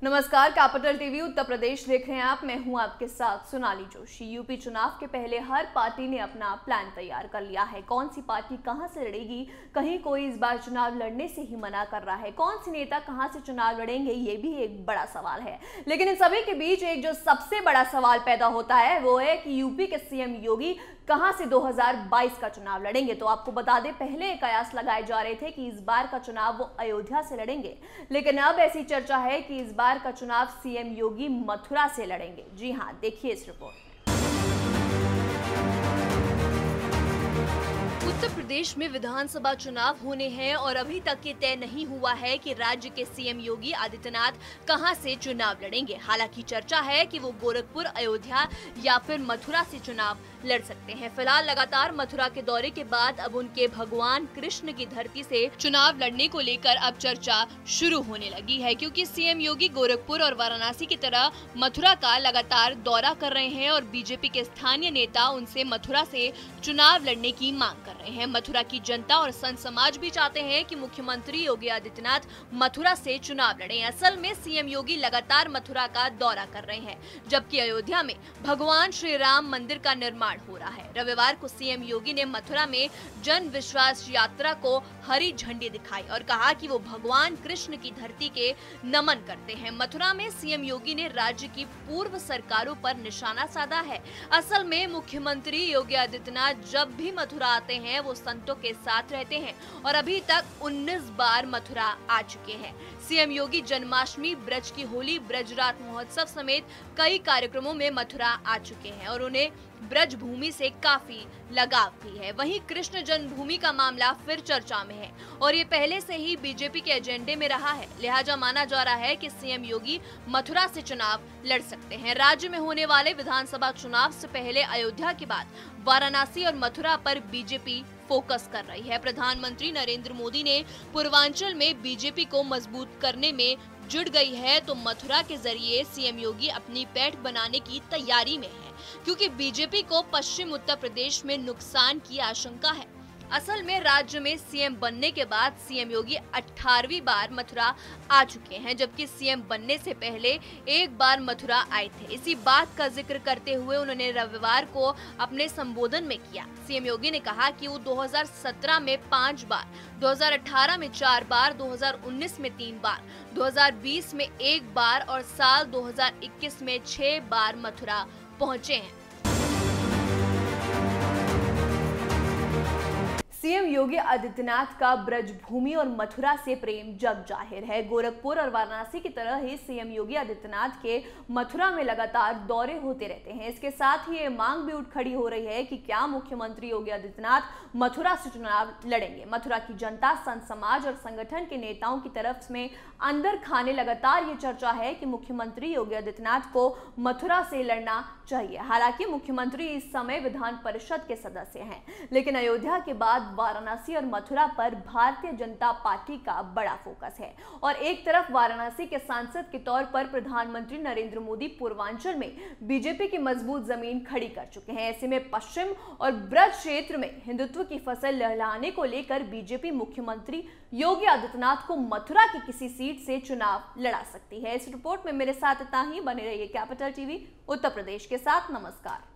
नमस्कार, capital TV Uttar Pradesh देख रहे हैं आप। मैं हूं आपके साथ सोनाली जोशी। यूपी चुनाव के पहले हर पार्टी ने अपना प्लान तैयार कर लिया है। कौन सी पार्टी कहां से लड़ेगी, कहीं कोई इस बार चुनाव लड़ने से ही मना कर रहा है। कौन से नेता कहां से चुनाव लड़ेंगे, ये भी एक बड़ा सवाल है। लेकिन इन सभी के बीच एक जो सबसे बड़ा सवाल पैदा होता है वो है कि यूपी के सीएम योगी कहां से 2022 का चुनाव लड़ेंगे। तो आपको बता दें, पहले कयास लगाए जा रहे थे कि इस बार का चुनाव वो अयोध्या से लड़ेंगे, लेकिन अब ऐसी चर्चा है कि इस बार का चुनाव सीएम योगी मथुरा से लड़ेंगे। जी हां, देखिए इस रिपोर्ट। उत्तर प्रदेश में विधानसभा चुनाव होने हैं और अभी तक ये तय नहीं हुआ है कि राज्य के सीएम योगी आदित्यनाथ कहां से चुनाव लड़ेंगे। हालांकि चर्चा है कि वो गोरखपुर, अयोध्या या फिर मथुरा से चुनाव लड़ सकते हैं। फिलहाल लगातार मथुरा के दौरे के बाद अब उनके भगवान कृष्ण की धरती से चुनाव लड़ने को लेकर अब चर्चा शुरू होने लगी है, क्योंकि सीएम योगी गोरखपुर और वाराणसी की तरह मथुरा का लगातार दौरा कर रहे हैं और बीजेपी के स्थानीय नेता उनसे मथुरा से चुनाव लड़ने की मांग कर रहे हैं। मथुरा की जनता और संत समाज भी चाहते हैं कि मुख्यमंत्री योगी आदित्यनाथ मथुरा से चुनाव लड़ें। असल में सीएम योगी लगातार मथुरा का दौरा कर रहे हैं, जबकि अयोध्या में भगवान श्री राम मंदिर का निर्माण हो रहा है। रविवार को सीएम योगी ने मथुरा में जन विश्वास यात्रा को हरी झंडी दिखाई और कहा कि वो भगवान कृष्ण की धरती के नमन करते हैं। मथुरा में सीएम योगी ने राज्य की पूर्व सरकारों पर निशाना साधा है। असल में मुख्यमंत्री योगी आदित्यनाथ जब भी मथुरा आते हैं वो संतों के साथ रहते हैं और अभी तक 19 बार मथुरा आ चुके हैं। सीएम योगी जन्माष्टमी, ब्रज की होली, ब्रजरात महोत्सव समेत कई कार्यक्रमों में मथुरा आ चुके हैं और उन्हें ब्रज भूमि से काफी लगाव भी है। वहीं कृष्ण जन्मभूमि का मामला फिर चर्चा में है और ये पहले से ही बीजेपी के एजेंडे में रहा है। लिहाजा माना जा रहा है कि सीएम योगी मथुरा से चुनाव लड़ सकते हैं। राज्य में होने वाले विधानसभा चुनाव से पहले अयोध्या के बाद वाराणसी और मथुरा पर बीजेपी फोकस कर रही है। प्रधानमंत्री नरेंद्र मोदी ने पूर्वांचल में बीजेपी को मजबूत करने में जुट गई है, तो मथुरा के जरिए सीएम योगी अपनी पैठ बनाने की तैयारी में है, क्योंकि बीजेपी को पश्चिम उत्तर प्रदेश में नुकसान की आशंका है। असल में राज्य में सीएम बनने के बाद सीएम योगी 18वीं बार मथुरा आ चुके हैं, जबकि सीएम बनने से पहले एक बार मथुरा आए थे। इसी बात का जिक्र करते हुए उन्होंने रविवार को अपने संबोधन में किया। सीएम योगी ने कहा कि वो 2017 में 5 बार, 2018 में 4 बार, 2019 में 3 बार, 2020 में 1 बार और साल 2021 में 6 बार मथुरा पहुंचे हैं। सीएम योगी आदित्यनाथ का ब्रजभूमि और मथुरा से प्रेम जग जाहिर है। गोरखपुर और वाराणसी की तरह ही सीएम योगी आदित्यनाथ के मथुरा में लगातार दौरे होते रहते हैं। इसके साथ ही ये मांग भी उठ खड़ी हो रही है कि क्या मुख्यमंत्री योगी आदित्यनाथ मथुरा से चुनाव लड़ेंगे। मथुरा की जनता, संत समाज और संगठन के नेताओं की तरफ में अंदर खाने लगातार ये चर्चा है कि मुख्यमंत्री योगी आदित्यनाथ को मथुरा से लड़ना चाहिए। हालांकि मुख्यमंत्री इस समय विधान परिषद के सदस्य हैं, लेकिन अयोध्या के बाद वाराणसी और मथुरा पर भारतीय जनता पार्टी का बड़ा फोकस है और एक तरफ वाराणसी के सांसद के तौर पर प्रधानमंत्री नरेंद्र मोदी पूर्वांचल में बीजेपी की मजबूत जमीन खड़ी कर चुके हैं। ऐसे में पश्चिम और ब्रज क्षेत्र में हिंदुत्व की फसल लहलाने को लेकर बीजेपी मुख्यमंत्री योगी आदित्यनाथ को मथुरा की किसी सीट से चुनाव लड़ा सकती है। इस रिपोर्ट में मेरे साथ इतना ही। बने रहिए कैपिटल टीवी उत्तर प्रदेश के साथ। नमस्कार।